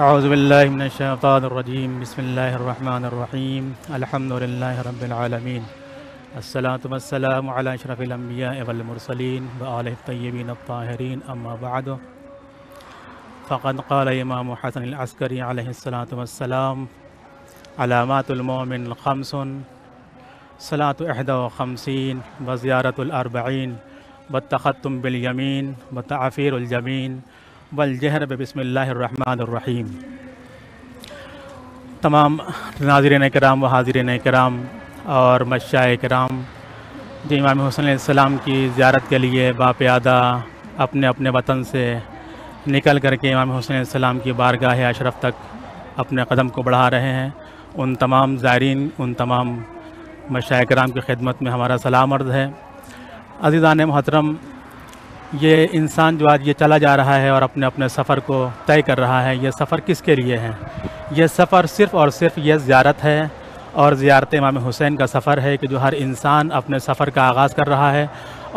اعوذ باللہ من الشیطان الرجیم بسم اللہ الرحمن الرحیم الحمد للہ رب العالمین الصلاة والسلام علی اشرف الانبیاء والمرسلین وآلہ الطیبین الطاہرین اما بعد فقد قال امام حسن العسکری علیہ الصلاة والسلام علامات المؤمن خمس صلاة 51 وزیارة الاربعین والتختم بالیمین وتعفیر الجبین والجہر بسم اللہ الرحمن الرحیم۔ تمام ناظرین کرام و حاضرین کرام اور مشائخ کرام جو امام حسین علیہ السلام کی زیارت کے لیے باپیادہ اپنے اپنے وطن سے نکل کر کے امام حسین علیہ السلام کی بارگاہ اشرف تک اپنے قدم کو بڑھا رہے ہیں، ان تمام زائرین، ان تمام مشائخ کرام کی خدمت میں ہمارا سلام عرض ہے۔ عزیزان محترم، یہ انسان جو آج یہ چلا جا رہا ہے اور اپنے اپنے سفر کو طے کر رہا ہے، یہ سفر کس کے لیے ہے؟ یہ سفر صرف اور صرف یہ زیارت ہے، اور زیارت امام حسین کا سفر ہے کہ جو ہر انسان اپنے سفر کا آغاز کر رہا ہے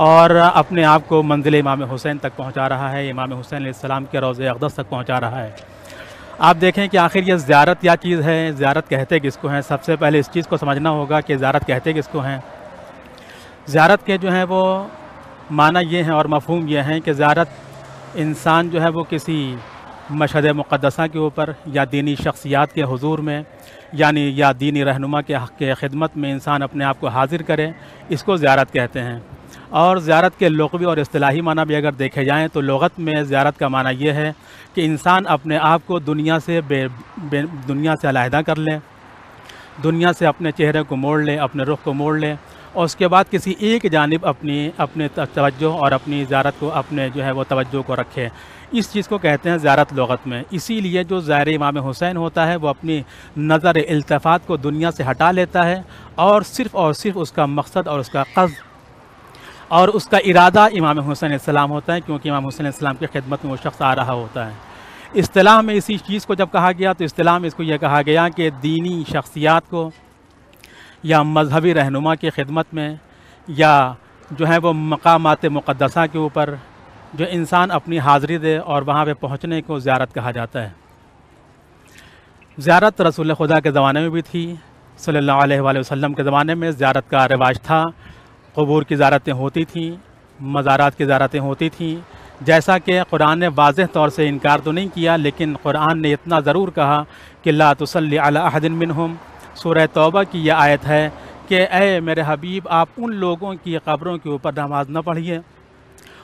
اور اپنے آپ کو منزل امام حسین تک پہنچا رہا ہے، امام حسین علیہ السلام کے روضہ اقدس تک پہنچا رہا ہے۔ آپ دیکھیں کہ آخر یہ زیارت کیا چیز ہے، زیارت کہتے کس کو ہیں؟ سب سے پہلے اس چیز کو سمجھنا ہوگا کہ زیارت کہتے کس کو ہیں۔ زیارت کے جو ہیں وہ معنی یہ ہیں اور مفہوم یہ ہیں کہ زیارت انسان جو ہے وہ کسی مشہد مقدسہ کے اوپر یا دینی شخصیات کے حضور میں یعنی یا دینی رہنما کے خدمت میں انسان اپنے آپ کو حاضر کرے، اس کو زیارت کہتے ہیں۔ اور زیارت کے لغوی اور اصطلاحی معنی بھی اگر دیکھے جائیں تو لغت میں زیارت کا معنی یہ ہے کہ انسان اپنے آپ کو دنیا سے علیحدہ کر لے، دنیا سے اپنے چہرے کو موڑ لے، اپنے رخ کو موڑ لے، اور اس کے بعد کسی ایک جانب اپنے توجہ اور اپنی زیارت کو اپنے جو ہے وہ توجہ کو رکھے۔ اس چیز کو کہتے ہیں زیارت لغت میں۔ اسی لیے جو زائر امام حسین ہوتا ہے وہ اپنی نظر التفات کو دنیا سے ہٹا لیتا ہے اور صرف اس کا مقصد اور اس کا قصد اور اس کا ارادہ امام حسین علیہ السلام ہوتا ہے، کیونکہ امام حسین علیہ السلام کی خدمت میں وہ شخص آ رہا ہوتا ہے۔ اصطلاح میں اسی چیز کو جب کہا گیا تو اصطلاح میں اس کو یہ کہا گیا کہ دینی شخصیات کو یا مذہبی رہنما کی خدمت میں یا جو ہے وہ مقامات مقدسہ کے اوپر جو انسان اپنی حاضری دے اور وہاں پہ پہنچنے کو زیارت کہا جاتا ہے۔ زیارت رسول خدا کے زمانے میں بھی تھی، صلی اللہ علیہ وآلہ وسلم کے زمانے میں زیارت کا رواج تھا، قبور کی زیارتیں ہوتی تھیں، مزارات کی زیارتیں ہوتی تھیں۔ جیسا کہ قرآن نے واضح طور سے انکار تو نہیں کیا، لیکن قرآن نے اتنا ضرور کہا کہ لا تصلی علی احد منہم۔ سورہ توبہ کی یہ آیت ہے کہ اے میرے حبیب، آپ ان لوگوں کی قبروں کے اوپر نماز نہ پڑھیے،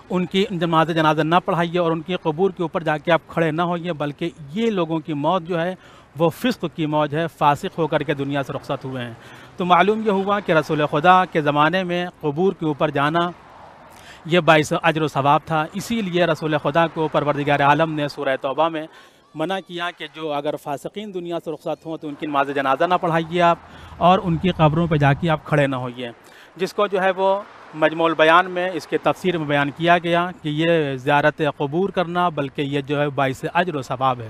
ان کی نماز جنازہ نہ پڑھائیے اور ان کی قبور کے اوپر جا کے آپ کھڑے نہ ہوئیے، بلکہ یہ لوگوں کی موت جو ہے وہ فسق کی موت ہے، فاسق ہو کر کے دنیا سے رخصت ہوئے ہیں۔ تو معلوم یہ ہوا کہ رسول خدا کے زمانے میں قبور کے اوپر جانا یہ باعث اجر و ثواب تھا، اسی لیے رسول خدا کو پروردگار عالم نے سورہ توبہ میں منع کیا کہ جو اگر فاسقین دنیا سے رخصت ہوں تو ان کی نماز جنازہ نہ پڑھائیے آپ اور ان کی قبروں پہ جا کے آپ کھڑے نہ ہوئیے، جس کو جو ہے وہ مجموع البیان میں اس کے تفسیر میں بیان کیا گیا کہ یہ زیارت قبور کرنا بلکہ یہ جو ہے باعث اجر و ثواب ہے۔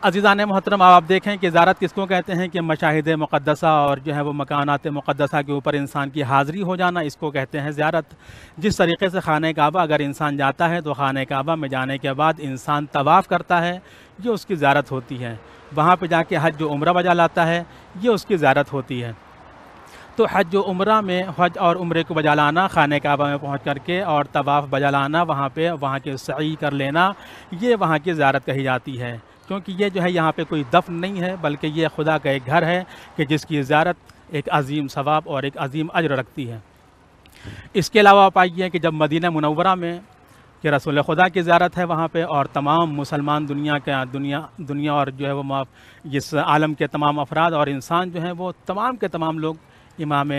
عزیزان محترم، آپ دیکھیں کہ زیارت کس کو کہتے ہیں کہ مشاہد مقدسہ اور جو ہے وہ مکانات مقدسہ کے اوپر انسان کی حاضری ہو جانا، اس کو کہتے ہیں زیارت۔ جس طریقے سے خانہ کعبہ اگر انسان جاتا ہے تو خانہ کعبہ میں جانے کے بعد انسان طواف کرتا ہے، یہ اس کی زیارت ہوتی ہے۔ وہاں پہ جا کے حج و عمرہ بجا لاتا ہے، یہ اس کی زیارت ہوتی ہے۔ تو حج و عمرہ میں حج اور عمرے کو بجا لانا، خانہ کعبہ میں پہنچ کر کے اور طواف بجا لانا، وہاں کے سعی کر لینا، یہ وہاں کی زیارت کہی جاتی ہے، کیونکہ یہ جو ہے یہاں پہ کوئی دفن نہیں ہے بلکہ یہ خدا کا ایک گھر ہے کہ جس کی زیارت ایک عظیم ثواب اور ایک عظیم اجر رکھتی ہے۔ اس کے علاوہ آپ آئیے کہ جب مدینہ منورہ میں کہ رسول خدا کی زیارت ہے وہاں پہ، اور تمام مسلمان دنیا اور جو ہے وہ اس عالم کے تمام افراد اور انسان جو ہیں وہ تمام کے تمام لوگ امام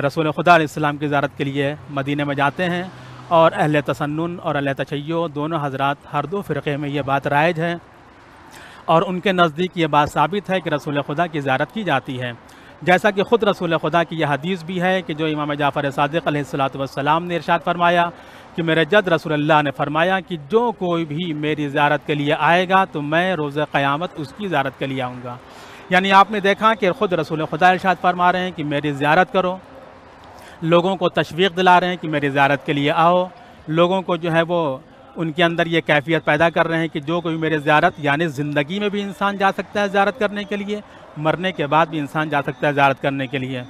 رسول خدا علیہ السلام کی زیارت کے لیے مدینہ میں جاتے ہیں، اور اہل تسنن اور اہل تشیع دونوں حضرات ہر دو فرقے میں یہ بات رائج ہے اور ان کے نزدیک یہ بات ثابت ہے کہ رسول خدا کی زیارت کی جاتی ہے۔ جیسا کہ خود رسول خدا کی یہ حدیث بھی ہے کہ جو امام جعفر صادق علیہ السلام نے ارشاد فرمایا کہ میرے جد رسول اللہ نے فرمایا کہ جو کوئی بھی میری زیارت کے لیے آئے گا تو میں روز قیامت اس کی زیارت کے لیے آؤں گا۔ یعنی آپ نے دیکھا کہ خود رسول خدا ارشاد فرما رہے ہیں کہ میری زیارت کرو، لوگوں کو تشویق دلا رہے ہیں کہ میری زیارت کے لیے آؤ، لوگوں کو جو ہے وہ ان کے اندر یہ کیفیت پیدا کر رہے ہیں کہ جو کوئی میرے زیارت، یعنی زندگی میں بھی انسان جا سکتا ہے زیارت کرنے کے لیے، مرنے کے بعد بھی انسان جا سکتا ہے زیارت کرنے کے لیے۔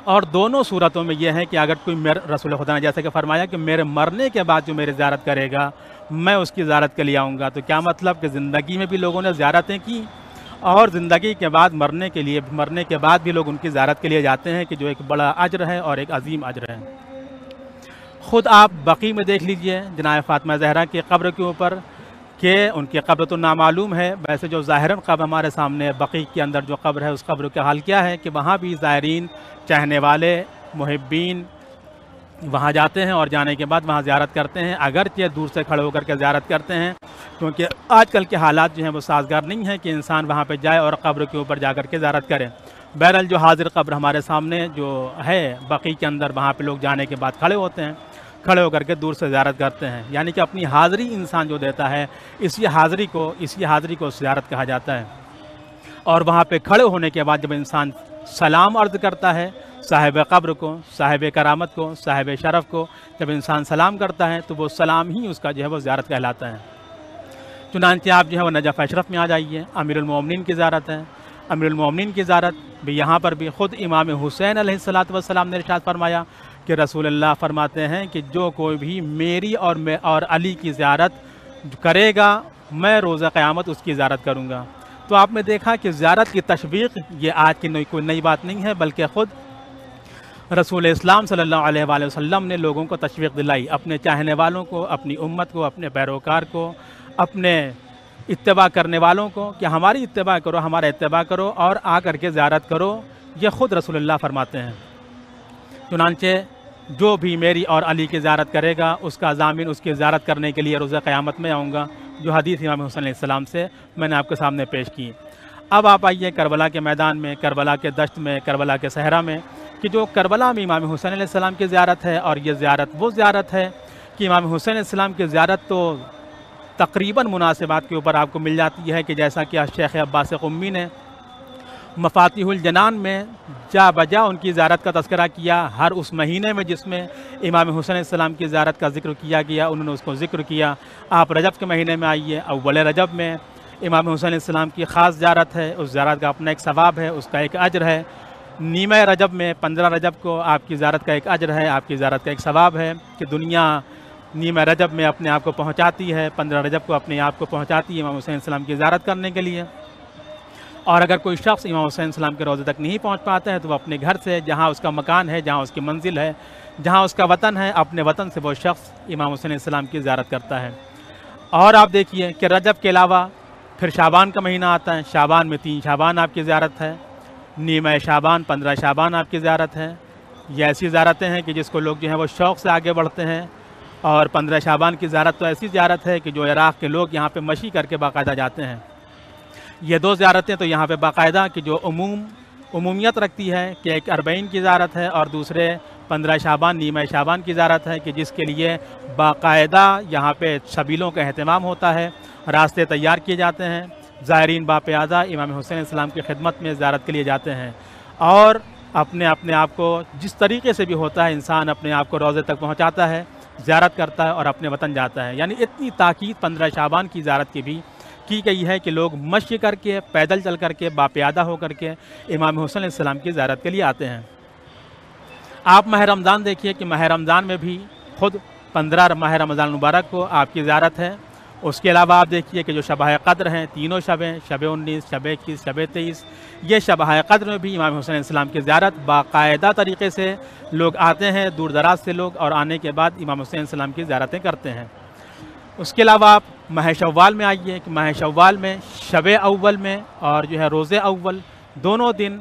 اور دونوں صورتوں میں یہ ہے کہ اگر کوئی رسول خدا نے جیسے کہ فرمایا کہ میرے مرنے کے بعد جو میرے زیارت کرے گا میں اس کی زیارت کے لیے آؤں گا، تو کیا مطلب کہ زندگی میں بھی لوگوں نے زیارتیں کی اور زندگی کے بعد مرنے کے بعد بھی لوگ ان کی زیارت کے لیے جاتے ہیں، کہ جو ایک بڑا اجر ہے اور ایک عظیم اجر ہے۔ خود آپ بقیع میں دیکھ لیجئے جناب فاطمہ زہرا کی قبر کے اوپر، کہ ان کی قبر تو نامعلوم ہے، ویسے جو ظاہراً قبر ہمارے سامنے بقیع کے اندر جو قبر ہے اس قبر کا حال کیا ہے کہ وہاں بھی زائرین، چاہنے والے، محبین وہاں جاتے ہیں اور جانے کے بعد وہاں زیارت کرتے ہیں، اگرچہ دور سے کھڑے ہو کر کے زیارت کرتے ہیں، کیونکہ آج کل کے حالات جو ہیں وہ سازگار نہیں ہیں کہ انسان وہاں پہ جائے اور قبر کے اوپر جا کر کے زیارت کرے۔ بہرحال جو حاضر قبر ہمارے سامنے جو ہے بقیع کے اندر، وہاں پہ لوگ جانے کے بعد کھڑے ہوتے ہیں، کھڑے ہو کر کے دور سے زیارت کرتے ہیں، یعنی کہ اپنی حاضری انسان جو دیتا ہے اسی حاضری کو زیارت کہا جاتا ہے۔ اور وہاں پہ کھڑے ہونے کے بعد جب انسان سلام عرض کرتا ہے صاحب قبر کو، صاحب کرامت کو، صاحب شرف کو، جب انسان سلام کرتا ہے تو وہ سلام ہی اس کا جو ہے وہ زیارت کہلاتا ہے۔ چنانچہ آپ جو ہے وہ نجف اشرف میں آ جائیے، امیر المومنین کی زیارت ہے۔ امیر المومنین کی زیارت بھی یہاں پر بھی خود امام حسین علیہ السلام نے ارشاد فرمایا کہ رسول اللہ فرماتے ہیں کہ جو کوئی بھی میری اور علی کی زیارت کرے گا میں روز قیامت اس کی زیارت کروں گا۔ تو آپ نے دیکھا کہ زیارت کی تشویق یہ آج کی کوئی نئی بات نہیں ہے، بلکہ خود رسول اسلام صلی اللہ علیہ وآلہ وسلم نے لوگوں کو تشویق دلائی، اپنے چاہنے والوں کو، اپنی امت کو، اپنے پیروکار کو، اپنے اتباع کرنے والوں کو کہ ہماری اتباع کرو، ہمارا اتباع کرو اور آ کر کے زیارت کرو، یہ خود رسول اللہ فرماتے ہیں۔ چنانچہ جو بھی میری اور علی کی زیارت کرے گا اس کا ضامن اس کی زیارت کرنے کے لیے روز قیامت میں آؤں گا، جو حدیث امام حسین علیہ السلام سے میں نے آپ کے سامنے پیش کی۔ اب آپ آئیے کربلا کے میدان میں، کربلا کے دشت میں، کربلا کے صحرا میں، کہ جو کربلا میں امام حسین علیہ السلام کی زیارت ہے، اور یہ زیارت وہ زیارت ہے کہ امام حسین علیہ السلام کی زیارت تو تقریباً مناسبات کے اوپر آپ کو مل جاتی ہے، کہ جیسا کہ شیخ عباس قمی نے مفاتیح الجنان میں جا بجا ان کی زیارت کا تذکرہ کیا، ہر اس مہینے میں جس میں امام حسین علیہ السلام کی زیارت کا ذکر کیا گیا انہوں نے اس کو ذکر کیا۔ آپ رجب کے مہینے میں آئیے، اول رجب میں امام حسین علیہ السلام کی خاص زیارت ہے، اس زیارت کا اپنا ایک ثواب ہے، اس کا ایک اجر ہے۔ نیمہ رجب میں 15 رجب کو آپ کی زیارت کا ایک اجر ہے، آپ کی زیارت کا ایک ثواب ہے، کہ دنیا نیمہ رجب میں اپنے آپ کو پہنچاتی ہے، 15 رجب کو اپنے آپ کو پہنچاتی ہے امام حسین علیہ السلام کی زیارت کرنے کے لیے۔ اور اگر کوئی شخص امام حسین علیہ السلام کے روضے تک نہیں پہنچ پاتا ہے تو وہ اپنے گھر سے، جہاں اس کا مکان ہے، جہاں اس کی منزل ہے، جہاں اس کا وطن ہے، اپنے وطن سے وہ شخص امام حسین علیہ السلام کی زیارت کرتا ہے۔ اور آپ دیکھیے کہ رجب کے علاوہ پھر شعبان کا مہینہ آتا ہے، شعبان میں 3 شعبان آپ کی زیارت ہے، نیمہ شعبان 15 شعبان آپ کی زیارت ہے۔ یہ ایسی زیارتیں ہیں کہ جس کو لوگ جو ہیں وہ شوق سے آگے بڑھتے ہیں، اور 15 شعبان کی زیارت تو ایسی زیارت ہے کہ جو عراق کے لوگ یہاں پہ مشی کر کے باقاعدہ جاتے ہیں۔ یہ 2 زیارتیں تو یہاں پہ باقاعدہ کہ جو عمومیت رکھتی ہے کہ ایک 40 کی زیارت ہے، اور دوسرے 15 شعبان نیمہ شعبان کی زیارت ہے، کہ جس کے لیے باقاعدہ یہاں پہ سبیلوں کا اہتمام ہوتا ہے، راستے تیار کیے جاتے ہیں، زائرین باقاعدہ امام حسین علیہ السلام کی خدمت میں زیارت کے لیے جاتے ہیں، اور اپنے آپ کو جس طریقے سے بھی ہوتا ہے انسان اپنے آپ کو روضے تک پہنچاتا ہے، زیارت کرتا ہے اور اپنے وطن جاتا ہے۔ یعنی اتنی تاکید 15 شعبان کی زیارت کی بھی کی گئی ہے کہ لوگ مشی کر کے، پیدل چل کر کے، باپیادہ ہو کر کے امام حسین علیہ السلام کی زیارت کے لیے آتے ہیں۔ آپ ماہ رمضان دیکھیے کہ ماہ رمضان میں بھی خود 15 ماہ رمضان المبارک کو آپ کی زیارت ہے۔ اس کے علاوہ آپ دیکھیے کہ جو شبہ قدر ہیں، تینوں شبیں، شب 19، شب 21، شب 23، یہ شبہ قدر میں بھی امام حسین علیہ السلام کی زیارت باقاعدہ طریقے سے لوگ آتے ہیں، دور دراز سے لوگ، اور آنے کے بعد امام حسین علیہ السلام کی زیارتیں کرتے ہیں۔ اس کے علاوہ آپ ماہ شوال میں آئیے کہ ماہ شوال میں شب اول میں اور جو ہے روز اول دونوں دن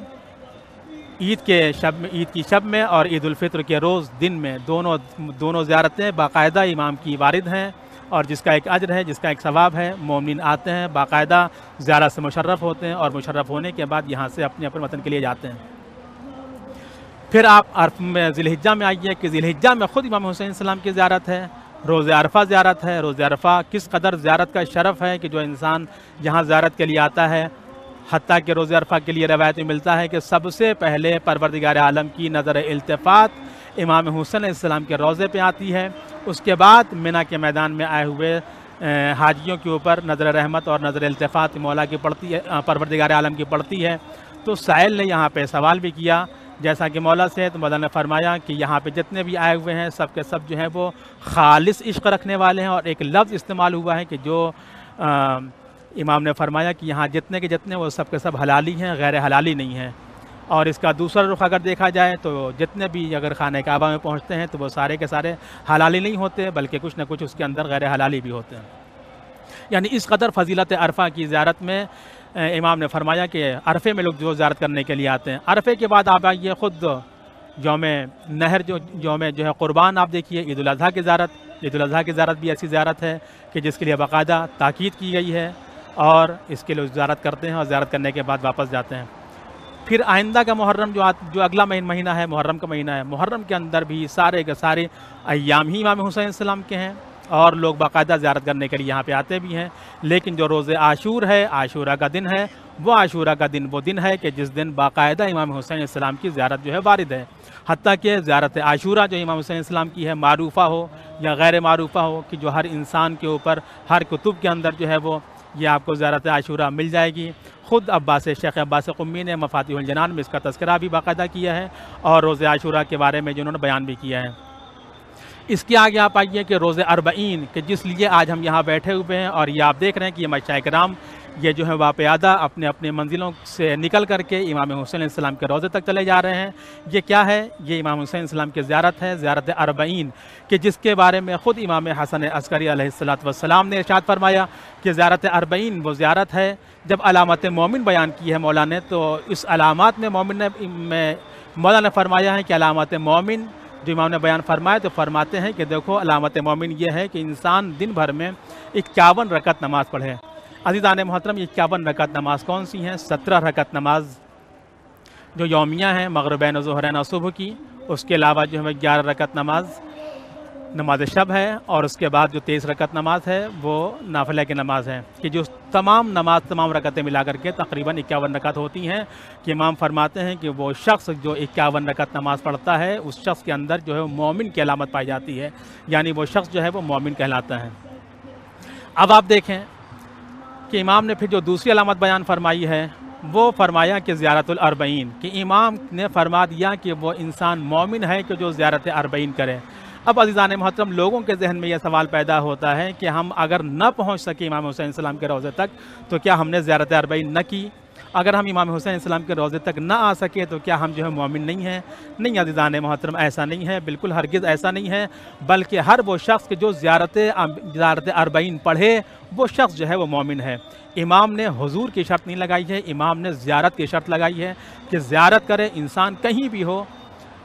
عید کی شب میں اور عید الفطر کے روز دن میں دونوں زیارتیں باقاعدہ امام کی وارد ہیں، اور جس کا ایک اجر ہے، جس کا ایک ثواب ہے۔ مومنین آتے ہیں، باقاعدہ زیارت سے مشرف ہوتے ہیں، اور مشرف ہونے کے بعد یہاں سے اپنے وطن کے لیے جاتے ہیں۔ پھر آپ ذی الحجہ میں آئیے کہ ذی الحجہ میں خود امام حسین علیہ السلام کی زیارت ہے، روز عرفہ زیارت ہے۔ روز عرفہ کس قدر زیارت کا شرف ہے کہ جو انسان جہاں زیارت کے لیے آتا ہے، حتیٰ کہ روز عرفہ کے لیے روایت میں ملتا ہے کہ سب سے پہلے پروردگار عالم کی نظر التفات امام حسین علیہ السلام کے روضے پہ آتی ہے۔ اس کے بعد منا کے میدان میں آئے ہوئے حاجیوں کے اوپر نظر رحمت اور نظر التفات مولا کی پڑتی ہے، پروردگار عالم کی پڑتی ہے۔ تو سائل نے یہاں پہ سوال بھی کیا جیسا کہ مولا سے، تو مولا نے فرمایا کہ یہاں پہ جتنے بھی آئے ہوئے ہیں سب کے سب جو ہیں وہ خالص عشق رکھنے والے ہیں، اور ایک لفظ استعمال ہوا ہے کہ جو امام نے فرمایا کہ یہاں جتنے کے جتنے وہ سب کے سب حلالی ہیں، غیر حلالی نہیں ہیں۔ اور اس کا دوسرا رخ اگر دیکھا جائے تو جتنے بھی اگر خانہ کعبہ میں پہنچتے ہیں تو وہ سارے کے سارے حلالی نہیں ہوتے، بلکہ کچھ نہ کچھ اس کے اندر غیر حلالی بھی ہوتے ہیں۔ یعنی اس قدر فضیلت عرفہ کی زیارت میں امام نے فرمایا کہ عرفے میں لوگ جو زیارت کرنے کے لیے آتے ہیں، عرفے کے بعد آپ آئیے خود یوم نہر یوم جو ہے قربان آپ دیکھیے، عید الاضحیٰ کی زیارت۔ عید الاضحیٰ کی زیارت بھی ایسی زیارت ہے کہ جس کے لیے باقاعدہ تاکید کی گئی ہے، اور اس کے لوگ زیارت کرتے ہیں اور زیارت کرنے کے بعد واپس جاتے ہیں۔ پھر آئندہ کا محرم جو اگلا مہینہ ہے، محرم کا مہینہ ہے، محرم کے اندر بھی سارے کے سارے ایام ہی امام حسین علیہ السلام کے ہیں، اور لوگ باقاعدہ زیارت کرنے کے لیے یہاں پہ آتے بھی ہیں۔ لیکن جو روز عاشور ہے، عاشورہ کا دن ہے، وہ عاشورہ کا دن وہ دن ہے کہ جس دن باقاعدہ امام حسین علیہ السلام کی زیارت جو ہے وارد ہے۔ حتیٰ کہ زیارت عاشورہ جو امام حسین علیہ السلام کی ہے، معروفہ ہو یا غیر معروفہ ہو، کہ جو ہر انسان کے اوپر ہر کتب کے اندر جو ہے وہ یہ آپ کو زیارت عاشورہ مل جائے گی۔ خود شیخ عباس قمی نے مفاتیح الجنان میں اس کا تذکرہ بھی باقاعدہ کیا ہے، اور روز عاشورہ کے بارے میں جو انہوں نے بیان بھی کیا ہے۔ اس کے آگے آپ آئیے کہ روز اربعین، کہ جس لیے آج ہم یہاں بیٹھے ہوئے ہیں، اور یہ آپ دیکھ رہے ہیں کہ یہ مشائخ کرام یہ جو ہے باقاعدہ اپنے اپنے منزلوں سے نکل کر کے امام حسین علیہ السلام کے روضے تک چلے جا رہے ہیں۔ یہ کیا ہے؟ یہ امام حسین علیہ السلام کی زیارت ہے، زیارت اربعین، کہ جس کے بارے میں خود امام حسن عسکری علیہ السلام نے ارشاد فرمایا کہ زیارت اربعین وہ زیارت ہے۔ جب علامت مومن بیان کی ہے مولا نے، تو اس علامات میں مولا نے فرمایا ہے کہ علامت مومن جو امام نے بیان فرمایا، تو فرماتے ہیں کہ دیکھو علامت مومن یہ ہے کہ انسان دن بھر میں 51 رکعت نماز پڑھے۔ عزیزان محترم، یہ 51 رکعت نماز کون سی ہیں؟ 17 رکعت نماز جو یومیہ ہیں، مغربین و ظہرین و صبح کی، اس کے علاوہ جو ہے 11 رکعت نماز شب ہے، اور اس کے بعد جو 23 رکعت نماز ہے وہ نافلہ کی نماز ہے، کہ جو تمام رکعتیں ملا کر کے تقریباً 51 رکعت ہوتی ہیں۔ کہ امام فرماتے ہیں کہ وہ شخص جو 51 رکعت نماز پڑھتا ہے، اس شخص کے اندر جو ہے وہ مومن کی علامت پائی جاتی ہے، یعنی وہ شخص جو ہے وہ مومن کہلاتا ہے۔ اب آپ دیکھیں کہ امام نے پھر جو دوسری علامت بیان فرمائی ہے، وہ فرمایا کہ زیارت الاربعین، کہ امام نے فرما دیا کہ وہ انسان مومن ہے کہ جو زیارت اربعین کرے۔ اب عزیزان محترم، لوگوں کے ذہن میں یہ سوال پیدا ہوتا ہے کہ ہم اگر نہ پہنچ سکے امام حسین علیہ السلام کے روضے تک تو کیا ہم نے زیارت اربعین نہ کی؟ اگر ہم امام حسین علیہ السلام کے روضے تک نہ آ سکے تو کیا ہم جو ہے مومن نہیں ہیں؟ نہیں عزیزان محترم، ایسا نہیں ہے، بالکل ہرگز ایسا نہیں ہے، بلکہ ہر وہ شخص جو زیارت اربعین پڑھے وہ شخص جو ہے وہ مومن ہے۔ امام نے حضور کی شرط نہیں لگائی ہے، امام نے زیارت کی شرط لگائی ہے کہ زیارت کرے انسان کہیں بھی ہو،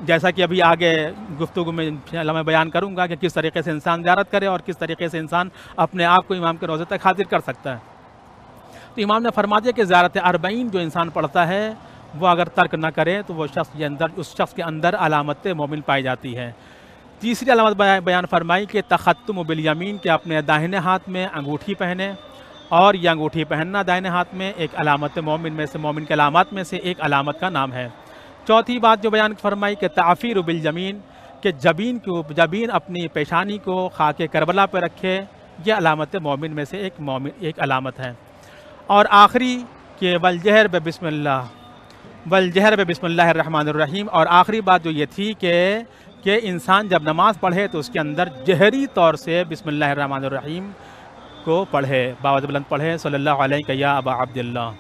جیسا کہ ابھی آگے گفتگو میں انشاءاللہ میں بیان کروں گا کہ کس طریقے سے انسان زیارت کرے اور کس طریقے سے انسان اپنے آپ کو امام کے روضے تک حاضر کر سکتا ہے۔ تو امام نے فرما دیا کہ زیارت اربعین جو انسان پڑھتا ہے وہ اگر ترک نہ کرے تو وہ اس شخص کے اندر علامت مومن پائی جاتی ہے۔ تیسری علامت بیان فرمائی کہ تختم بالیمین، کہ اپنے داہنے ہاتھ میں انگوٹھی پہنے، اور یہ انگوٹھی پہننا دائنے ہاتھ میں ایک علامت مومن کے علامات میں سے ایک علامت کا نام ہے۔ چوتھی بات جو بیان فرمائی کہ تعفیر بالجمین، کہ جبین اپنی پیشانی کو خاک کربلا پہ رکھے، یہ علامت مومن میں سے ایک علامت ہے۔ اور آخری کہ والجہر بسم اللہ الرحمن الرحیم، اور آخری بات جو یہ تھی کہ انسان جب نماز پڑھے تو اس کے اندر جہری طور سے بسم اللہ الرحمن الرحیم کو پڑھے، باوجہ بلند پڑھے، صلی اللہ علیہ یا ابا عبداللہ۔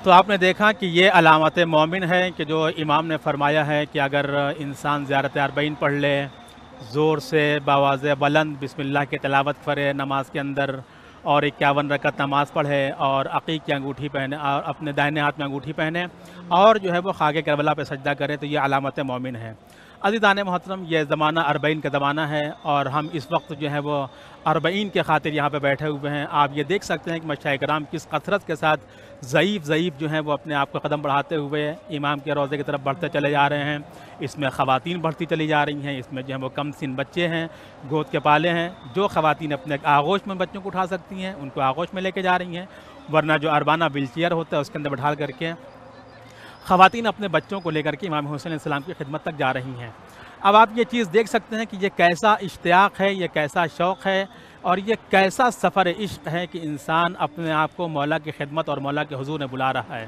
تو آپ نے دیکھا کہ یہ علامت مومن ہے کہ جو امام نے فرمایا ہے کہ اگر انسان زیارت اربعین پڑھ لے، زور سے باواز بلند بسم اللہ کی تلاوت کرے نماز کے اندر، اور 51 رکعت نماز پڑھے، اور عقیق کی انگوٹھی پہنے اور اپنے دائنے ہاتھ میں انگوٹھی پہنے، اور جو ہے وہ خاک کربلا پہ سجدہ کرے، تو یہ علامت مومن ہے۔ عزیزان محترم، یہ زمانہ اربعین کا زمانہ ہے، اور ہم اس وقت جو ہے وہ اربعین کے خاطر یہاں پہ بیٹھے ہوئے ہیں۔ آپ یہ دیکھ سکتے ہیں کہ مشائخ کرام کس کثرت کے ساتھ ضعیف جو ہیں وہ اپنے آپ کو قدم بڑھاتے ہوئے امام کے روضے کی طرف بڑھتے چلے جا رہے ہیں۔ اس میں خواتین بڑھتی چلی جا رہی ہیں، اس میں جو ہے وہ کم سن بچے ہیں، گود کے پالے ہیں۔ جو خواتین اپنے آغوش میں بچوں کو اٹھا سکتی ہیں ان کو آغوش میں لے کے جا رہی ہیں، ورنہ جو اربانہ ویل چیئر ہوتا ہے اس کے اندر بٹھا کر کے خواتین اپنے بچوں کو لے کر کے امام حسین علیہ السلام کی خدمت تک جا رہی ہیں۔ اب آپ یہ چیز دیکھ سکتے ہیں کہ یہ کیسا اشتیاق ہے، یہ کیسا شوق ہے، اور یہ کیسا سفر عشق ہے کہ انسان اپنے آپ کو مولا کی خدمت اور مولا کے حضور میں بلا رہا ہے۔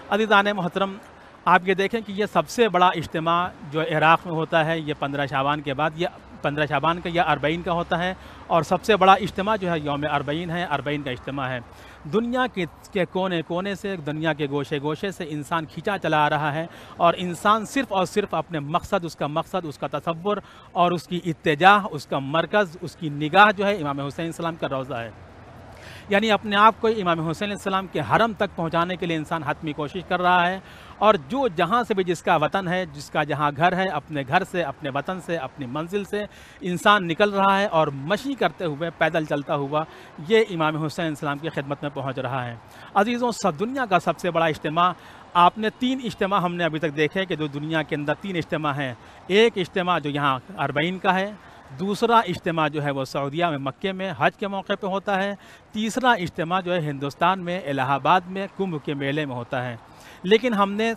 عزیزان محترم، آپ یہ دیکھیں کہ یہ سب سے بڑا اجتماع جو عراق میں ہوتا ہے یہ 15 شعبان کے بعد، یہ 15 شعبان کا یا اربعین کا ہوتا ہے، اور سب سے بڑا اجتماع جو ہے یوم اربعین ہے، اربعین کا اجتماع ہے۔ دنیا کے کونے کونے سے، دنیا کے گوشے گوشے سے انسان کھینچا چلا آ رہا ہے، اور انسان صرف اور صرف اپنے مقصد، اس کا تصور اور اس کی اتجاہ، اس کا مرکز، اس کی نگاہ جو ہے امام حسین علیہ السلام کا روضہ ہے۔ یعنی اپنے آپ کو امام حسین علیہ السلام کے حرم تک پہنچانے کے لیے انسان حتمی کوشش کر رہا ہے، اور جو جہاں سے بھی جس کا وطن ہے، جس کا جہاں گھر ہے، اپنے گھر سے، اپنے وطن سے، اپنی منزل سے انسان نکل رہا ہے، اور مشی کرتے ہوئے، پیدل چلتا ہوا یہ امام حسین علیہ السلام کی خدمت میں پہنچ رہا ہے۔ عزیزوں، دنیا کا سب سے بڑا اجتماع، آپ نے 3 اجتماع ہم نے ابھی تک دیکھے کہ جو دنیا کے اندر 3 اجتماع ہیں۔ ایک اجتماع جو یہاں اربعین کا ہے، دوسرا اجتماع جو ہے وہ سعودیہ میں مکے میں حج کے موقع پہ ہوتا ہے، تیسرا اجتماع جو ہے ہندوستان میں الہ آباد میں کمبھ کے میلے میں ہوتا ہے۔ لیکن ہم نے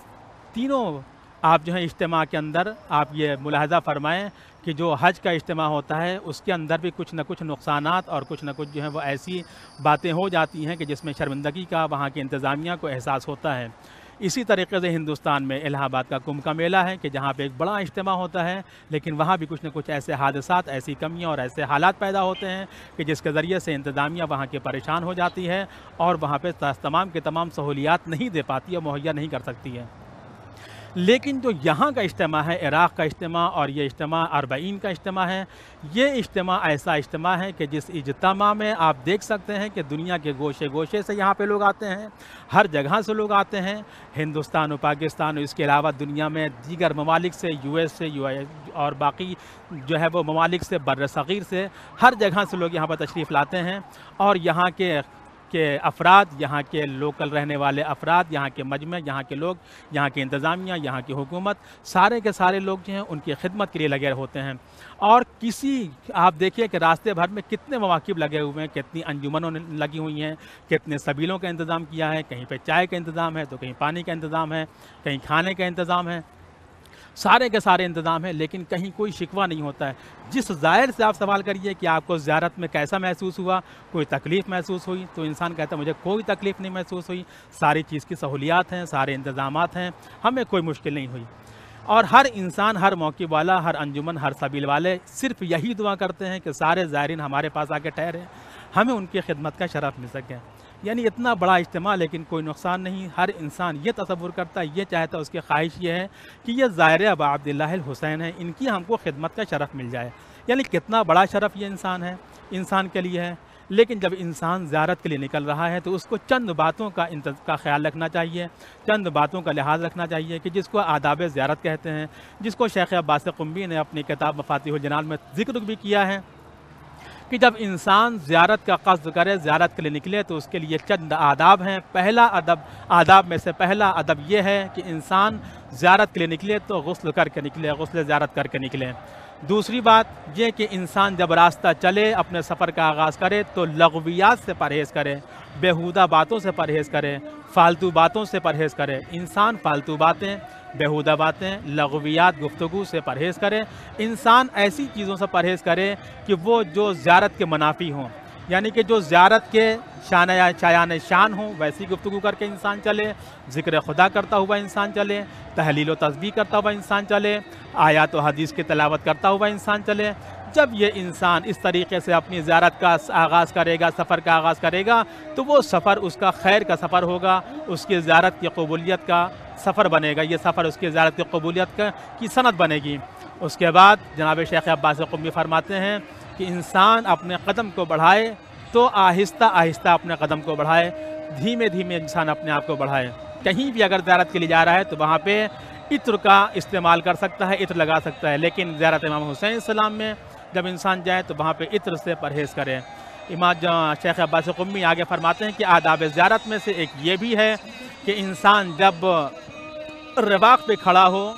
تینوں آپ جو ہے اجتماع کے اندر آپ یہ ملاحظہ فرمائیں کہ جو حج کا اجتماع ہوتا ہے اس کے اندر بھی کچھ نہ کچھ نقصانات اور کچھ نہ کچھ جو ہے وہ ایسی باتیں ہو جاتی ہیں کہ جس میں شرمندگی کا وہاں کی انتظامیہ کو احساس ہوتا ہے۔ اسی طریقے سے ہندوستان میں الہ آباد کا کمبھ کا میلہ ہے کہ جہاں پہ ایک بڑا اجتماع ہوتا ہے، لیکن وہاں بھی کچھ نہ کچھ ایسے حادثات، ایسی کمیاں اور ایسے حالات پیدا ہوتے ہیں کہ جس کے ذریعے سے انتظامیہ وہاں کے پریشان ہو جاتی ہے، اور وہاں پہ تمام کے تمام سہولیات نہیں دے پاتی ہے، مہیا نہیں کر سکتی ہے۔ لیکن جو یہاں کا اجتماع ہے، عراق کا اجتماع، اور یہ اجتماع اربعین کا اجتماع ہے، یہ اجتماع ایسا اجتماع ہے کہ جس اجتماع میں آپ دیکھ سکتے ہیں کہ دنیا کے گوشے گوشے سے یہاں پہ لوگ آتے ہیں، ہر جگہ سے لوگ آتے ہیں، ہندوستان و پاکستان اور اس کے علاوہ دنیا میں دیگر ممالک سے، یو ایس سے، اور باقی جو ہے وہ ممالک سے، بر صغیر سے، ہر جگہ سے لوگ یہاں پر تشریف لاتے ہیں، اور یہاں کے افراد، یہاں کے لوکل رہنے والے افراد، یہاں کے مجمع، یہاں کے لوگ، یہاں کی انتظامیہ، یہاں کی حکومت، سارے کے سارے لوگ جو ہیں ان کی خدمت کے لیے لگے ہوتے ہیں۔ اور آپ دیکھیے کہ راستے بھر میں کتنے مواقف لگے ہوئے ہیں، کتنی انجمنوں لگی ہوئی ہیں، کتنے سبیلوں کا انتظام کیا ہے، کہیں پہ چائے کا انتظام ہے تو کہیں پانی کا انتظام ہے، کہیں کھانے کا انتظام ہے، سارے کے سارے انتظام ہیں، لیکن کہیں کوئی شکوہ نہیں ہوتا ہے۔ جس زائر سے آپ سوال کریے کہ آپ کو زیارت میں کیسا محسوس ہوا، کوئی تکلیف محسوس ہوئی، تو انسان کہتا ہے مجھے کوئی تکلیف نہیں محسوس ہوئی، ساری چیز کی سہولیات ہیں، سارے انتظامات ہیں، ہمیں کوئی مشکل نہیں ہوئی۔ اور ہر انسان، ہر موقع والا، ہر انجمن، ہر سبیل والے صرف یہی دعا کرتے ہیں کہ سارے زائرین ہمارے پاس آ کے ٹھہریں، ہمیں ان کی خدمت کا شرف مل سکے۔ یعنی اتنا بڑا اجتماع لیکن کوئی نقصان نہیں۔ ہر انسان یہ تصور کرتا ہے، یہ چاہتا ہے، اس کی خواہش یہ ہے کہ یہ زائر ابا عبداللہ الحسین ہیں، ان کی ہم کو خدمت کا شرف مل جائے۔ یعنی کتنا بڑا شرف یہ انسان کے لیے ہے۔ لیکن جب انسان زیارت کے لیے نکل رہا ہے تو اس کو چند باتوں کا خیال رکھنا چاہیے، چند باتوں کا لحاظ رکھنا چاہیے کہ جس کو آداب زیارت کہتے ہیں، جس کو شیخ عباس قمبی نے اپنی کتاب مفاتیح الجنان میں ذکر بھی کیا ہے کہ جب انسان زیارت کا قصد کرے، زیارت کے لیے نکلے، تو اس کے لیے چند آداب ہیں۔ پہلا آداب میں سے پہلا ادب یہ ہے کہ انسان زیارت کے لیے نکلے تو غسل کر کے نکلے، غسل زیارت کر کے نکلے۔ دوسری بات یہ کہ انسان جب راستہ چلے، اپنے سفر کا آغاز کرے تو لغویات سے پرہیز کرے، بیہودہ باتوں سے پرہیز کرے، فالتو باتوں سے پرہیز کرے۔ انسان فالتو باتیں، بیہودہ باتیں، لغویات، گفتگو سے پرہیز کرے۔ انسان ایسی چیزوں سے پرہیز کرے کہ وہ جو زیارت کے منافی ہوں، یعنی کہ جو زیارت کے شایان شان ہوں، ویسی گفتگو کر کے انسان چلے، ذکر خدا کرتا ہوا انسان چلے، تحلیل و تسبیح کرتا ہوا انسان چلے، آیات و حدیث کی تلاوت کرتا ہوا انسان چلے۔ جب یہ انسان اس طریقے سے اپنی زیارت کا آغاز کرے گا، سفر کا آغاز کرے گا، تو وہ سفر اس کا خیر کا سفر ہوگا، اس کی زیارت کی قبولیت کا سفر بنے گا، یہ سفر اس کی زیارت کی قبولیت کی سند بنے گی۔ اس کے بعد جناب شیخ عباس قمی فرماتے ہیں کہ انسان اپنے قدم کو بڑھائے تو آہستہ آہستہ اپنے قدم کو بڑھائے، دھیمے دھیمے انسان اپنے آپ کو بڑھائے۔ کہیں بھی اگر زیارت کے لیے جا رہا ہے تو وہاں پہ عطر کا استعمال کر سکتا ہے، عطر لگا سکتا ہے، لیکن زیارت امام حسین علیہ السلام میں جب انسان جائے تو وہاں پہ عطر سے پرہیز کرے۔ امام شیخ عباس قمی آگے فرماتے ہیں کہ آداب زیارت میں سے ایک یہ بھی ہے کہ انسان جب رواق پہ کھڑا ہو،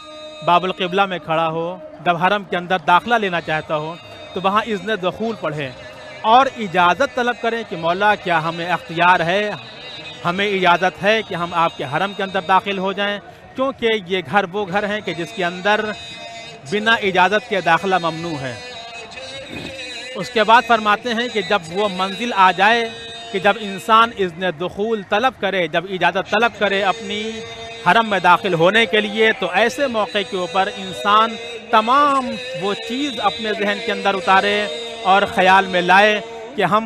باب القبلہ میں کھڑا ہو، جب حرم کے اندر داخلہ لینا چاہتا ہو تو وہاں اذن دخول پڑھے اور اجازت طلب کریں کہ مولا کیا ہمیں اختیار ہے، ہمیں اجازت ہے کہ ہم آپ کے حرم کے اندر داخل ہو جائیں، کیونکہ یہ گھر وہ گھر ہیں کہ جس کے اندر بنا اجازت کے داخلہ ممنوع ہے۔ اس کے بعد فرماتے ہیں کہ جب وہ منزل آ جائے کہ جب انسان اذن دخول طلب کرے، جب اجازت طلب کرے اپنی حرم میں داخل ہونے کے لیے، تو ایسے موقع کے اوپر انسان تمام وہ چیز اپنے ذہن کے اندر اتارے اور خیال میں لائے کہ ہم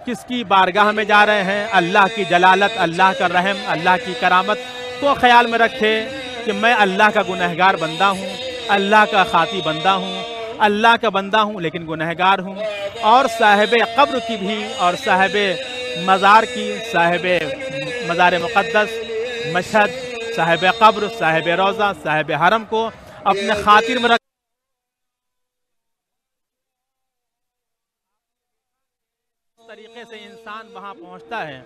کس کی بارگاہ میں جا رہے ہیں، اللہ کی جلالت، اللہ کا رحم، اللہ کی کرامت کو خیال میں رکھے کہ میں اللہ کا گنہگار بندہ ہوں، اللہ کا خاطی بندہ ہوں، اللہ کا بندہ ہوں لیکن گنہگار ہوں، اور صاحب قبر کی بھی اور صاحب مزار کی، صاحب مزار مقدس مشہد، صاحب قبر، صاحب روضہ، صاحب حرم کو اپنے خاطر میں رکھ طریقے سے انسان وہاں پہنچتا ہے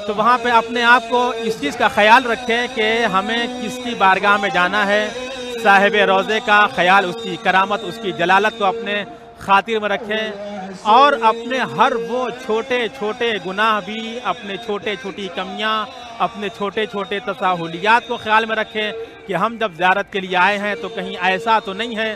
تو وہاں پہ اپنے آپ کو اس چیز کا خیال رکھیں کہ ہمیں کس کی بارگاہ میں جانا ہے، صاحب روضے کا خیال، اس کی کرامت، اس کی جلالت کو اپنے خاطر میں رکھیں اور اپنے ہر وہ چھوٹے چھوٹے گناہ بھی، اپنے چھوٹے چھوٹی کمیاں، اپنے چھوٹے چھوٹے تساہلیات کو خیال میں رکھیں کہ ہم جب زیارت کے لیے آئے ہیں تو کہیں ایسا تو نہیں ہے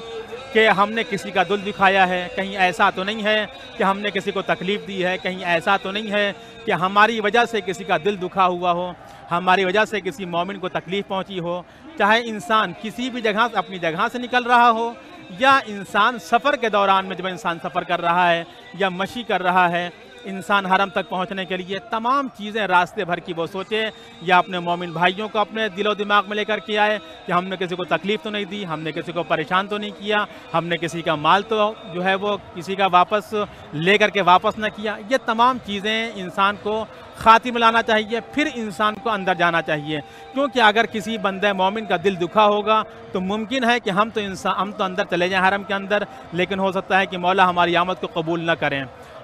کہ ہم نے کسی کا دل دکھایا ہے، کہیں ایسا تو نہیں ہے کہ ہم نے کسی کو تکلیف دی ہے، کہیں ایسا تو نہیں ہے کہ ہماری وجہ سے کسی کا دل دکھا ہوا ہو، ہماری وجہ سے کسی مومن کو تکلیف پہنچی ہو۔ چاہے انسان کسی بھی جگہ سے اپنی جگہ سے نکل رہا ہو یا انسان سفر کے دوران میں جب انسان سفر کر رہا ہے یا مشی کر رہا ہے، انسان حرم تک پہنچنے کے لیے تمام چیزیں راستے بھر کی وہ سوچے یا اپنے مومن بھائیوں کو اپنے دل و دماغ میں لے کر کے آئے کہ ہم نے کسی کو تکلیف تو نہیں دی، ہم نے کسی کو پریشان تو نہیں کیا، ہم نے کسی کا مال تو جو ہے وہ کسی کا واپس لے کر کے واپس نہ کیا۔ یہ تمام چیزیں انسان کو خاطر میں لانا چاہیے، پھر انسان کو اندر جانا چاہیے، کیونکہ اگر کسی بندہ مومن کا دل دکھا ہوگا تو ممکن ہے کہ ہم تو اندر چلے جائیں حرم کے اندر، لیکن ہو سکتا ہے کہ مولا ہماری آمد کو قبول نہ کریں۔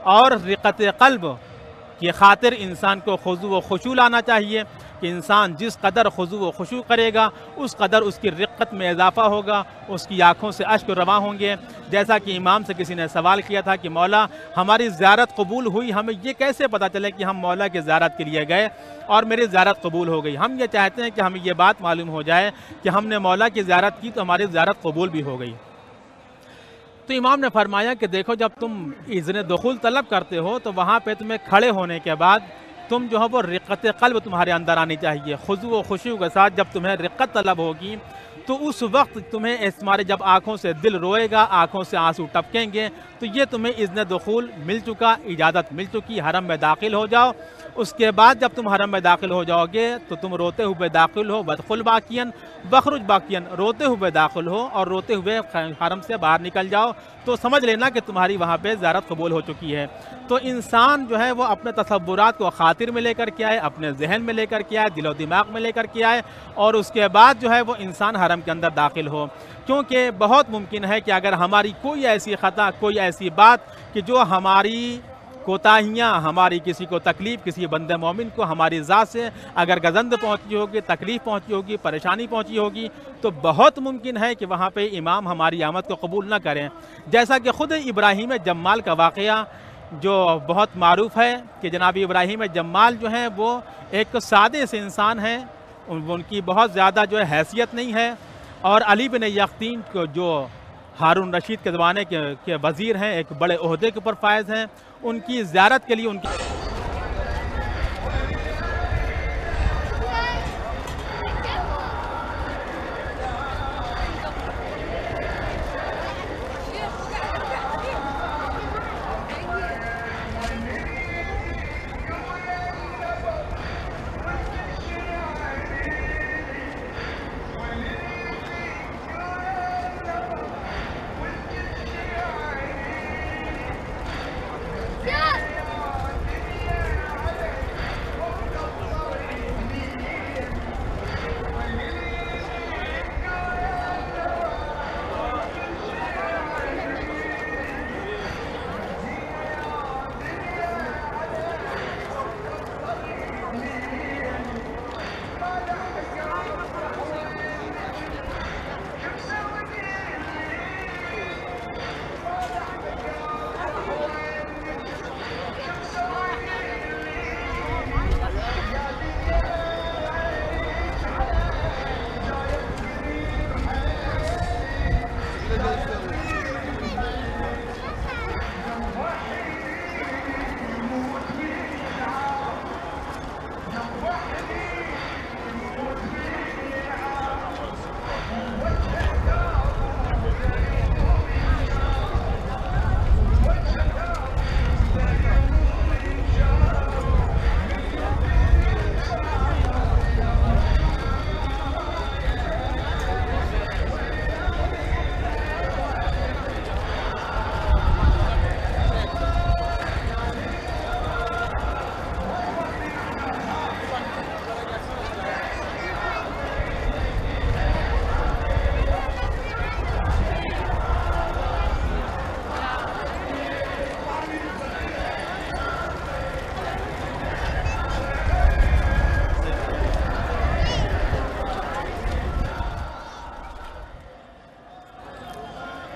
اور رقت قلب کی خاطر انسان کو خضوع و خشوع لانا چاہیے کہ انسان جس قدر خضوع و خشوع کرے گا اس قدر اس کی رقت میں اضافہ ہوگا، اس کی آنکھوں سے اشک رواں ہوں گے۔ جیسا کہ امام سے کسی نے سوال کیا تھا کہ مولا ہماری زیارت قبول ہوئی، ہمیں یہ کیسے پتہ چلے کہ ہم مولا کی زیارت کے لیے گئے اور میری زیارت قبول ہو گئی؟ ہم یہ چاہتے ہیں کہ ہمیں یہ بات معلوم ہو جائے کہ ہم نے مولا کی زیارت کی تو ہماری زیارت قبول بھی ہو گئی۔ تو امام نے فرمایا کہ دیکھو جب تم اذن دخول طلب کرتے ہو تو وہاں پہ تمہیں کھڑے ہونے کے بعد تم جو ہے وہ رقت قلب تمہارے اندر آنی چاہیے، خضوع و خشوع کے ساتھ جب تمہیں رقت طلب ہوگی تو اس وقت تمہیں تمہارے جب آنکھوں سے دل روئے گا، آنکھوں سے آنسو ٹپکیں گے تو یہ تمہیں اذن دخول مل چکا، اجازت مل چکی، حرم میں داخل ہو جاؤ۔ اس کے بعد جب تم حرم میں داخل ہو جاؤ گے تو تم روتے ہوئے داخل ہو، بدخل باقین بخرج باقین، روتے ہوئے داخل ہو اور روتے ہوئے حرم سے باہر نکل جاؤ تو سمجھ لینا کہ تمہاری وہاں پہ زیارت قبول ہو چکی ہے۔ تو انسان جو ہے وہ اپنے تصورات کو خاطر میں لے کر کے آئے، اپنے ذہن میں لے کر کے آئے، دل و دماغ میں لے کر کے آئے اور اس کے بعد جو ہے وہ انسان حرم کے اندر داخل ہو، کیونکہ بہت ممکن ہے کہ اگر ہماری کوئی ایسی خطا، کوئی ایسی بات کہ جو ہماری کوتاہیاں، ہماری کسی کو تکلیف، کسی بندہ مومن کو ہماری ذات سے اگر گزند پہنچی ہوگی، تکلیف پہنچی ہوگی، پریشانی پہنچی ہوگی تو بہت ممکن ہے کہ وہاں پہ امام ہماری آمد کو قبول نہ کریں۔ جیسا کہ خود ابراہیم جمال کا واقعہ جو بہت معروف ہے کہ جناب ابراہیم جمال جو ہیں وہ ایک سادے سے انسان ہیں، ان کی بہت زیادہ جو ہے حیثیت نہیں ہے، اور علی بن یقطین کو جو ہارون رشید کے زمانے کے وزیر ہیں، ایک بڑے عہدے کے اوپر فائز ہیں، ان کی زیارت کے لیے ان کی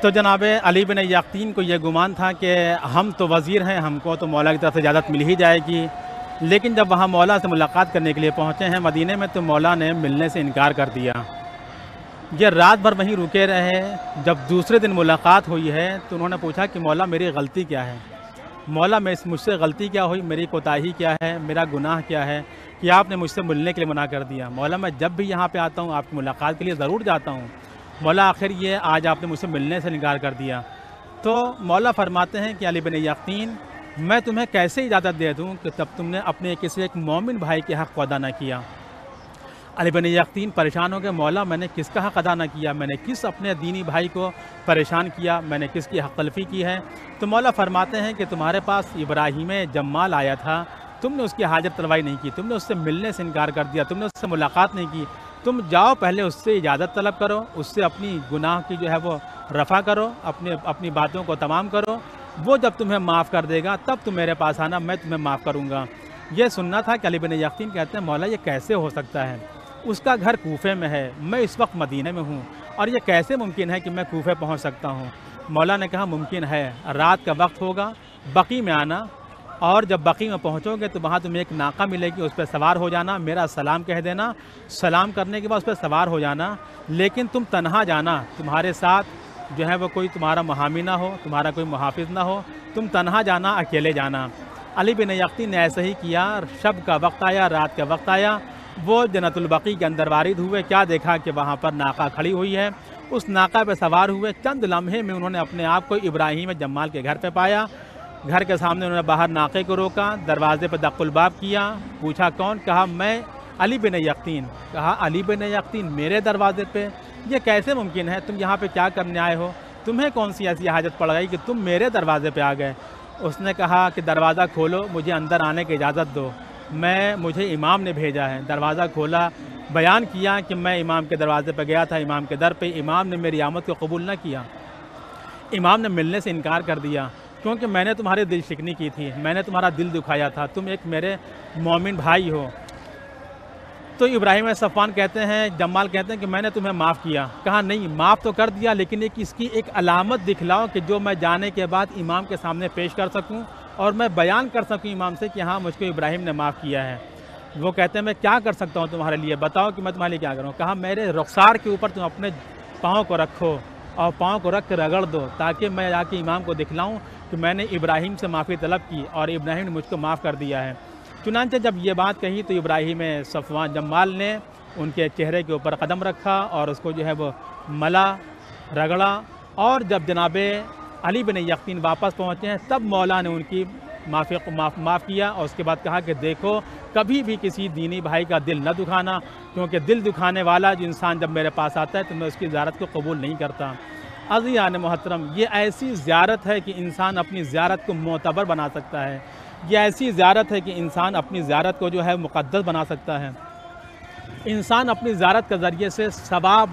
تو جناب علی بن یقطین کو یہ گمان تھا کہ ہم تو وزیر ہیں، ہم کو تو مولا کی طرف سے اجازت مل ہی جائے گی، لیکن جب وہاں مولا سے ملاقات کرنے کے لیے پہنچے ہیں مدینے میں تو مولا نے ملنے سے انکار کر دیا۔ یہ رات بھر وہیں رکے رہے۔ جب دوسرے دن ملاقات ہوئی ہے تو انہوں نے پوچھا کہ مولا میری غلطی کیا ہے، مولا مجھ سے غلطی کیا ہوئی، میری کوتاہی کیا ہے، میرا گناہ کیا ہے کہ آپ نے مجھ سے ملنے کے لیے منع کر دیا۔ مولا میں جب بھی یہاں پہ آتا ہوں آپ کی ملاقات کے لیے ضرور جاتا ہوں، مولا آخر یہ آج آپ نے مجھ سے ملنے سے انکار کر دیا۔ تو مولا فرماتے ہیں کہ علی بن یقطین میں تمہیں کیسے اجازت دے دوں کہ تب تم نے اپنے کسی ایک مومن بھائی کے حق کو ادا نہ کیا۔ علی بن یقطین پریشان ہو گئے، مولا میں نے کس کا حق ادا نہ کیا، میں نے کس اپنے دینی بھائی کو پریشان کیا، میں نے کس کی حق تلفی کی ہے۔ تو مولا فرماتے ہیں کہ تمہارے پاس ابراہیم جمال آیا تھا، تم نے اس کی حاجت روائی نہیں کی، تم نے اس سے ملنے سے انکار کر دیا، تم نے اس سے ملاقات نہیں کی۔ تم جاؤ پہلے اس سے اجازت طلب کرو، اس سے اپنی گناہ کی جو ہے وہ رفع کرو، اپنی باتوں کو تمام کرو، وہ جب تمہیں معاف کر دے گا تب تم میرے پاس آنا، میں تمہیں معاف کروں گا۔ یہ سننا تھا کہ علی بن یقطین کہتے ہیں مولا یہ کیسے ہو سکتا ہے، اس کا گھر کوفے میں ہے، میں اس وقت مدینے میں ہوں، اور یہ کیسے ممکن ہے کہ میں کوفے پہنچ سکتا ہوں۔ مولا نے کہا ممکن ہے، رات کا وقت ہوگا، بقی میں آنا، اور جب بقی میں پہنچو گے تو وہاں تمہیں ایک ناقہ ملے گی، اس پہ سوار ہو جانا، میرا سلام کہہ دینا، سلام کرنے کے بعد اس پہ سوار ہو جانا، لیکن تم تنہا جانا، تمہارے ساتھ جو ہے وہ کوئی تمہارا محامی نہ ہو، تمہارا کوئی محافظ نہ ہو، تم تنہا جانا، اکیلے جانا۔ علی بن یقطین نے ایسے ہی کیا، شب کا وقت آیا، رات کا وقت آیا، وہ جنت البقیع کے اندر وارد ہوئے، کیا دیکھا کہ وہاں پر ناقہ کھڑی ہوئی ہے، اس ناقہ پہ سوار ہوئے، چند لمحے میں انہوں نے اپنے آپ کو ابراہیم جمال کے گھر پہ پایا۔ گھر کے سامنے انہوں نے باہر ناقے کو روکا، دروازے پہ دق الباب کیا، پوچھا کون، کہا میں علی بن یقطین۔ کہا علی بن یقطین میرے دروازے پہ، یہ کیسے ممکن ہے، تم یہاں پہ کیا کرنے آئے ہو، تمہیں کون سی ایسی حاجت پڑ گئی کہ تم میرے دروازے پہ آ گئے۔ اس نے کہا کہ دروازہ کھولو، مجھے اندر آنے کی اجازت دو، مجھے امام نے بھیجا ہے۔ دروازہ کھولا، بیان کیا کہ میں امام کے دروازے پہ گیا تھا، امام کے در پہ، امام نے میری آمد کو قبول نہ کیا، امام نے ملنے سے انکار کر دیا، کیونکہ میں نے تمہارے دل شکنی کی تھی، میں نے تمہارا دل دکھایا تھا، تم ایک میرے مومن بھائی ہو۔ تو ابراہیم صفوان کہتے ہیں، جمال کہتے ہیں کہ میں نے تمہیں معاف کیا۔ کہا نہیں، معاف تو کر دیا، لیکن اس کی ایک علامت دکھلاؤ کہ جو میں جانے کے بعد امام کے سامنے پیش کر سکوں اور میں بیان کر سکوں امام سے کہ ہاں مجھ کو ابراہیم نے معاف کیا ہے۔ وہ کہتے ہیں میں کیا کر سکتا ہوں تمہارے لیے، بتاؤ کہ میں تمہارے لیے کیا کروں۔ کہا میرے رخسار کے اوپر تم اپنے پاؤں کو رکھو اور پاؤں کو رکھ کے رگڑ دو، تاکہ میں آ کے امام کو دکھلاؤں کہ میں نے ابراہیم سے معافی طلب کی اور ابراہیم نے مجھ کو معاف کر دیا ہے۔ چنانچہ جب یہ بات کہی تو ابراہیم صفوان جمال نے ان کے چہرے کے اوپر قدم رکھا اور اس کو جو ہے وہ ملا، رگڑا، اور جب جناب علی بن یقطین واپس پہنچے ہیں تب مولا نے ان کی معاف کیا، اور اس کے بعد کہا کہ دیکھو کبھی بھی کسی دینی بھائی کا دل نہ دکھانا، کیونکہ دل دکھانے والا جو انسان جب میرے پاس آتا ہے تو میں اس کی زیارت کو قبول نہیں کرتا۔ عزیزان محترم، یہ ایسی زیارت ہے کہ انسان اپنی زیارت کو معتبر بنا سکتا ہے، یہ ایسی زیارت ہے کہ انسان اپنی زیارت کو جو ہے مقدس بنا سکتا ہے۔ انسان اپنی زیارت کے ذریعے سے ثواب،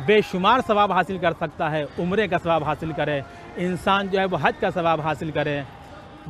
بے شمار ثواب حاصل کر سکتا ہے، عمرے کا ثواب حاصل کرے، انسان جو ہے وہ حج کا ثواب حاصل کرے،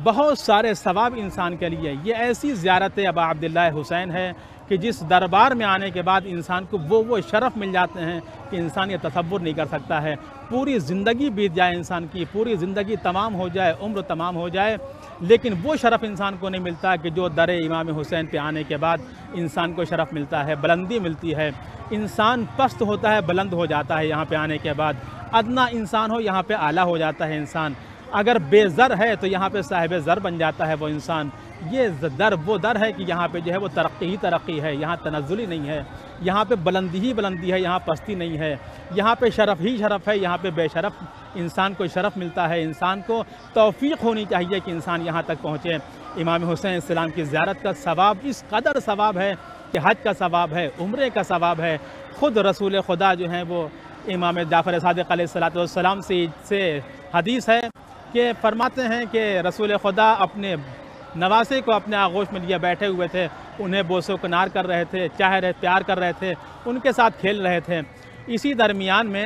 بہت سارے ثواب انسان کے لیے۔ یہ ایسی زیارت ابا عبداللہ حسین ہے کہ جس دربار میں آنے کے بعد انسان کو وہ شرف مل جاتے ہیں کہ انسان یہ تصور نہیں کر سکتا ہے۔ پوری زندگی بیت جائے انسان کی، پوری زندگی تمام ہو جائے، عمر تمام ہو جائے، لیکن وہ شرف انسان کو نہیں ملتا کہ جو در امام حسین پہ آنے کے بعد انسان کو شرف ملتا ہے، بلندی ملتی ہے۔ انسان پست ہوتا ہے، بلند ہو جاتا ہے یہاں پہ آنے کے بعد، ادنا انسان ہو یہاں پہ اعلیٰ ہو جاتا ہے انسان، اگر بے زر ہے تو یہاں پہ صاحب زر بن جاتا ہے وہ انسان۔ یہ در وہ در ہے کہ یہاں پہ جو ہے وہ ترقی ہی ترقی ہے، یہاں تنزلی نہیں ہے، یہاں پہ بلندی ہی بلندی ہے، یہاں پستی نہیں ہے، یہاں پہ شرف ہی شرف ہے، یہاں پہ بے شرف انسان کو شرف ملتا ہے۔ انسان کو توفیق ہونی چاہیے کہ انسان یہاں تک پہنچے۔ امام حسین السلام کی زیارت کا ثواب اس قدر ثواب ہے کہ حج کا ثواب ہے، عمرے کا ثواب ہے۔ خود رسول خدا جو ہیں وہ امام جعفر صادق علیہ السلام سے حدیث ہے کہ فرماتے ہیں کہ رسول خدا اپنے نواسے کو اپنے آغوش میں لیے بیٹھے ہوئے تھے، انہیں بوس و کنار کر رہے تھے، چاہ رہے، پیار کر رہے تھے، ان کے ساتھ کھیل رہے تھے۔ اسی درمیان میں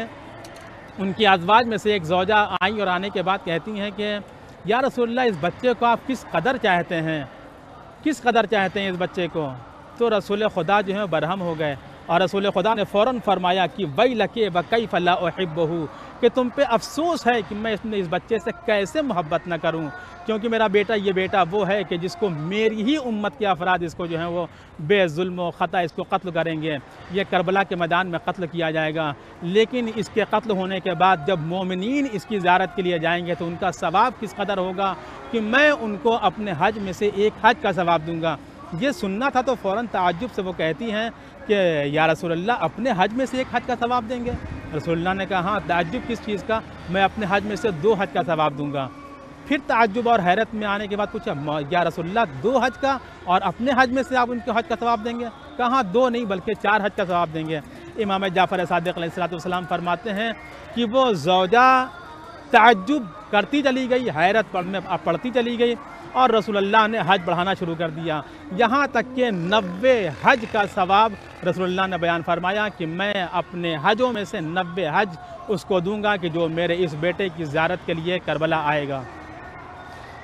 ان کی ازواج میں سے ایک زوجہ آئیں اور آنے کے بعد کہتی ہیں کہ یا رسول اللہ اس بچے کو آپ کس قدر چاہتے ہیں، کس قدر چاہتے ہیں اس بچے کو؟ تو رسول خدا جو ہیں برہم ہو گئے اور رسول خدا نے فوراً فرمایا کہ ویلک وکیف لا احبہ، کہ تم پہ افسوس ہے کہ میں اس بچے سے کیسے محبت نہ کروں، کیونکہ میرا بیٹا یہ بیٹا وہ ہے کہ جس کو میری ہی امت کے افراد اس کو جو ہیں وہ بے ظلم و خطا اس کو قتل کریں گے، یہ کربلا کے میدان میں قتل کیا جائے گا، لیکن اس کے قتل ہونے کے بعد جب مومنین اس کی زیارت کے لیے جائیں گے تو ان کا ثواب کس قدر ہوگا کہ میں ان کو اپنے حج میں سے ایک حج کا ثواب دوں گا۔ یہ سننا تھا تو فوراً تعجب سے وہ کہتی ہیں کہ یا رسول اللہ اپنے حج میں سے ایک حج کا ثواب دیں گے؟ رسول اللہ نے کہا ہاں، تعجب کس چیز کا؟ میں اپنے حج میں سے 2 حج کا ثواب دوں گا۔ پھر تعجب اور حیرت میں آنے کے بعد پوچھا یا رسول اللہ 2 حج کا، اور اپنے حج میں سے آپ ان کے حج کا ثواب دیں گے؟ کہاں 2 نہیں بلکہ 4 حج کا ثواب دیں گے۔ امام جعفر صادق علیہ السلام فرماتے ہیں کہ وہ زوجہ تعجب کرتی چلی گئی، حیرت پڑھتی چلی گئی، اور رسول اللہ نے حج بڑھانا شروع کر دیا، یہاں تک کہ 90 حج کا ثواب رسول اللہ نے بیان فرمایا کہ میں اپنے حجوں میں سے 90 حج اس کو دوں گا کہ جو میرے اس بیٹے کی زیارت کے لیے کربلا آئے گا۔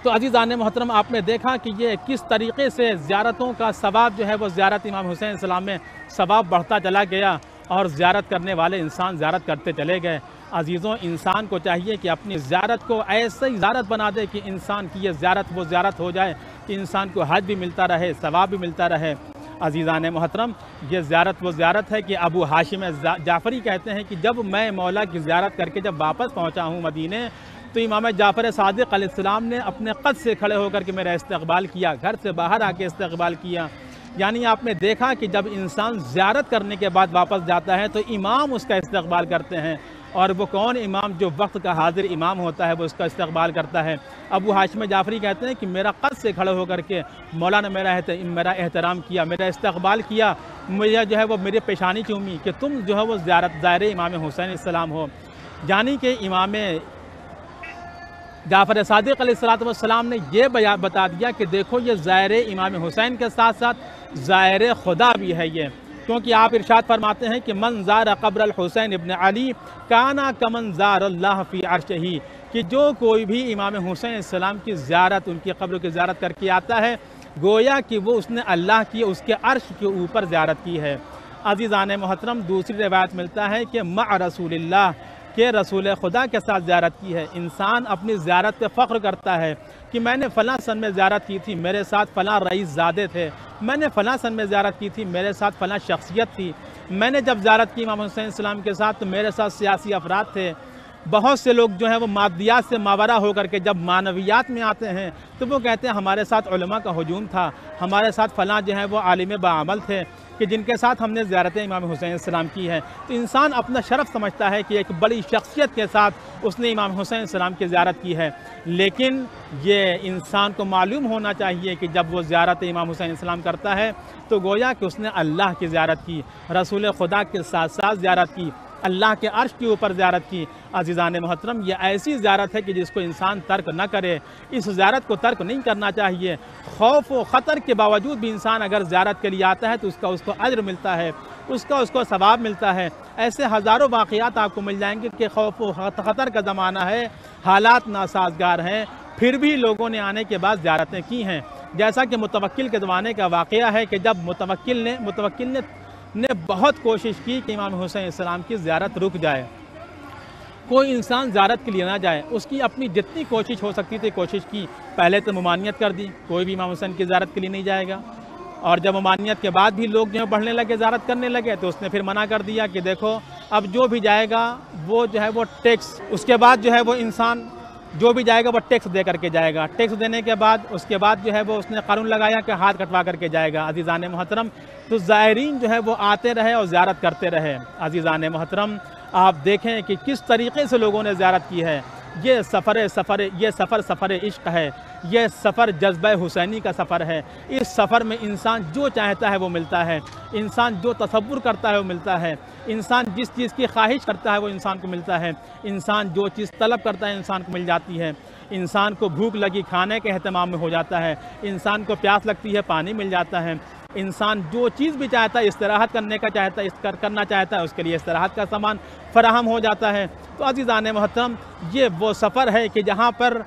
تو عزیزان محترم، آپ نے دیکھا کہ یہ کس طریقے سے زیارتوں کا ثواب جو ہے وہ زیارت امام حسین علیہ السلام میں ثواب بڑھتا چلا گیا، اور زیارت کرنے والے انسان زیارت کرتے چلے گئے۔ عزیزوں، انسان کو چاہیے کہ اپنی زیارت کو ایسے ہی زیارت بنا دے کہ انسان کی یہ زیارت وہ زیارت ہو جائے کہ انسان کو حج بھی ملتا رہے، ثواب بھی ملتا رہے۔ عزیزان محترم، یہ زیارت وہ زیارت ہے کہ ابو ہاشم جعفری کہتے ہیں کہ جب میں مولا کی زیارت کر کے جب واپس پہنچا ہوں مدینے، تو امام جعفر صادق علیہ السلام نے اپنے قد سے کھڑے ہو کر کے میرا استقبال کیا، گھر سے باہر آ کے استقبال کیا۔ یعنی آپ نے دیکھا کہ جب انسان زیارت کرنے کے بعد واپس جاتا ہے تو امام اس کا استقبال کرتے ہیں، اور وہ کون امام؟ جو وقت کا حاضر امام ہوتا ہے وہ اس کا استقبال کرتا ہے۔ ابو ہاشم جعفری کہتے ہیں کہ میرا قد سے کھڑے ہو کر کے مولا نے میرا احترام کیا، میرا استقبال کیا، مجھے جو ہے وہ میری پیشانی چومی کہ تم جو ہے وہ زائر امام حسین علیہ السلام ہو۔ یعنی کہ امام جعفر صادق علیہ السلام نے یہ بتا دیا کہ دیکھو یہ زائر امام حسین کے ساتھ ساتھ زائر خدا بھی ہے یہ، کیونکہ آپ ارشاد فرماتے ہیں کہ من زار قبر الحسین ابن علی کانا کمن زار اللہ فی عرشہ، کہ جو کوئی بھی امام حسین علیہ السلام کی زیارت، ان کی قبر کی زیارت کر کے آتا ہے، گویا کہ وہ اس نے اللہ کی اس کے عرش کے اوپر زیارت کی ہے۔ عزیزان محترم، دوسری روایت ملتا ہے کہ مع رسول اللہ، کہ رسول خدا کے ساتھ زیارت کی ہے۔ انسان اپنی زیارت پہ فخر کرتا ہے کہ میں نے فلاں سن میں زیارت کی تھی، میرے ساتھ فلاں رئیس زادے تھے، میں نے فلاں سن میں زیارت کی تھی، میرے ساتھ فلاں شخصیت تھی، میں نے جب زیارت کی امام حسین السلام کے ساتھ تو میرے ساتھ سیاسی افراد تھے۔ بہت سے لوگ جو ہیں وہ مادیات سے ماورا ہو کر کے جب معنویات میں آتے ہیں تو وہ کہتے ہیں ہمارے ساتھ علماء کا ہجوم تھا، ہمارے ساتھ فلاں جو ہیں وہ عالم باعمل تھے کہ جن کے ساتھ ہم نے زیارت امام حسین السلام کی ہے۔ تو انسان اپنا شرف سمجھتا ہے کہ ایک بڑی شخصیت کے ساتھ اس نے امام حسین السلام کی زیارت کی ہے، لیکن یہ انسان کو معلوم ہونا چاہیے کہ جب وہ زیارت امام حسین السلام کرتا ہے تو گویا کہ اس نے اللہ کی زیارت کی، رسول خدا کے ساتھ ساتھ زیارت کی، اللہ کے عرش کے اوپر زیارت کی۔ عزیزان محترم، یہ ایسی زیارت ہے کہ جس کو انسان ترک نہ کرے، اس زیارت کو ترک نہیں کرنا چاہیے۔ خوف و خطر کے باوجود بھی انسان اگر زیارت کے لیے آتا ہے تو اس کو اجر ملتا ہے، اس کو ثواب ملتا ہے۔ ایسے ہزاروں واقعات آپ کو مل جائیں گے کہ خوف و خطر کا زمانہ ہے، حالات ناسازگار ہیں، پھر بھی لوگوں نے آنے کے بعد زیارتیں کی ہیں۔ جیسا کہ متوکل کے زمانے کا واقعہ ہے کہ جب متوکل نے بہت کوشش کی کہ امام حسین السلام کی زیارت رک جائے، کوئی انسان زیارت کے لیے نہ جائے، اس کی اپنی جتنی کوشش ہو سکتی تھی کوشش کی، پہلے تو ممانعت کر دی، کوئی بھی امام حسین کی زیارت کے لیے نہیں جائے گا، اور جب ممانعت کے بعد بھی لوگ جو ہے بڑھنے لگے، زیارت کرنے لگے، تو اس نے پھر منع کر دیا کہ دیکھو اب جو بھی جائے گا وہ جو ہے وہ ٹیکس، اس کے بعد جو ہے وہ انسان جو بھی جائے گا وہ ٹیکس دے کر کے جائے گا، ٹیکس دینے کے بعد اس کے بعد جو ہے وہ اس نے قانون لگایا کہ ہاتھ کٹوا کر کے جائے گا۔ عزیزان محترم، تو زائرین جو ہے وہ آتے رہے اور زیارت کرتے رہے۔ عزیزان محترم، آپ دیکھیں کہ کس طریقے سے لوگوں نے زیارت کی ہے۔ یہ سفر عشق ہے، یہ سفر جذبہ حسینی کا سفر ہے۔ اس سفر میں انسان جو چاہتا ہے وہ ملتا ہے، انسان جو تصور کرتا ہے وہ ملتا ہے، انسان جس چیز کی خواہش کرتا ہے وہ انسان کو ملتا ہے، انسان جو چیز طلب کرتا ہے انسان کو مل جاتی ہے، انسان کو بھوک لگی کھانے کے اہتمام میں ہو جاتا ہے، انسان کو پیاس لگتی ہے پانی مل جاتا ہے، انسان جو چیز بھی چاہتا ہے استراحت کرنا چاہتا ہے اس کے لیے استراحت کا سامان فراہم ہو جاتا ہے۔ تو عزیزان محترم، یہ وہ سفر ہے کہ جہاں پر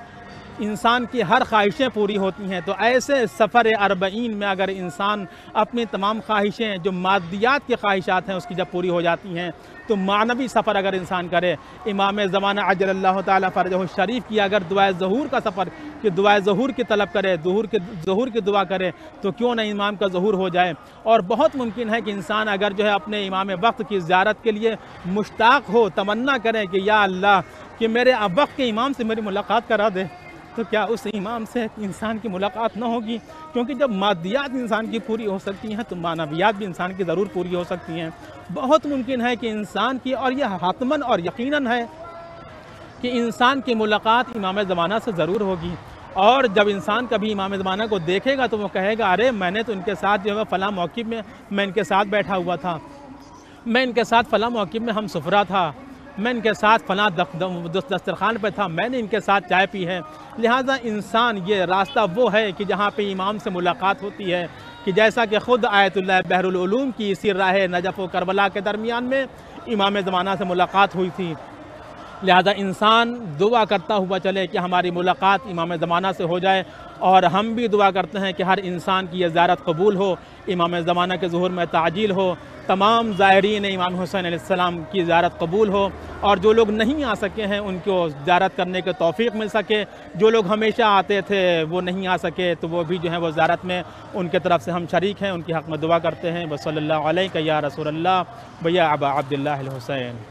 انسان کی ہر خواہشیں پوری ہوتی ہیں، تو ایسے سفر اربعین میں اگر انسان اپنی تمام خواہشیں جو مادیات کی خواہشات ہیں اس کی جب پوری ہو جاتی ہیں تو معنوی سفر اگر انسان کرے، امام زمانہ عجل اللہ تعالیٰ فرجہ الشریف کی اگر دعائے ظہور کا سفر کہ دعائے ظہور کی طلب کرے، ظہور کی دعا کرے تو کیوں نہ امام کا ظہور ہو جائے۔ اور بہت ممکن ہے کہ انسان اگر جو ہے اپنے امام وقت کی زیارت کے لیے مشتاق ہو، تمنا کرے کہ یا اللہ کہ میرے وقت کے امام سے میری ملاقات کرا دے، تو کیا اس امام سے انسان کی ملاقات نہ ہوگی؟ کیونکہ جب مادیات انسان کی پوری ہو سکتی ہیں تو معنویات بھی انسان کی ضرور پوری ہو سکتی ہیں۔ بہت ممکن ہے کہ انسان کی، اور یہ حتماً اور یقیناً ہے کہ انسان کی ملاقات امام زمانہ سے ضرور ہوگی، اور جب انسان کبھی امام زمانہ کو دیکھے گا تو وہ کہے گا ارے میں نے تو ان کے ساتھ جو ہے فلاں موقف میں میں ان کے ساتھ بیٹھا ہوا تھا، میں ان کے ساتھ فلاں موقف میں ہم سفرہ تھا، میں ان کے ساتھ فلاں دسترخوان پہ تھا، میں نے ان کے ساتھ چائے پی ہے۔ لہٰذا انسان یہ راستہ وہ ہے کہ جہاں پہ امام سے ملاقات ہوتی ہے، کہ جیسا کہ خود آیت اللہ بحر العلوم کی اسی راہ نجف و کربلا کے درمیان میں امام زمانہ سے ملاقات ہوئی تھی۔ لہذا انسان دعا کرتا ہوا چلے کہ ہماری ملاقات امام زمانہ سے ہو جائے، اور ہم بھی دعا کرتے ہیں کہ ہر انسان کی یہ زیارت قبول ہو، امام زمانہ کے ظہور میں تعجیل ہو، تمام زائرین امام حسین علیہ السلام کی زیارت قبول ہو، اور جو لوگ نہیں آ سکے ہیں ان کو زیارت کرنے کے توفیق مل سکے، جو لوگ ہمیشہ آتے تھے وہ نہیں آ سکے تو وہ بھی جو ہے وہ زیارت میں ان کے طرف سے ہم شریک ہیں، ان کی حق میں دعا کرتے ہیں۔ وصلی اللہ علیہ یا رسول اللہ و یا ابا عبداللہ الحسین۔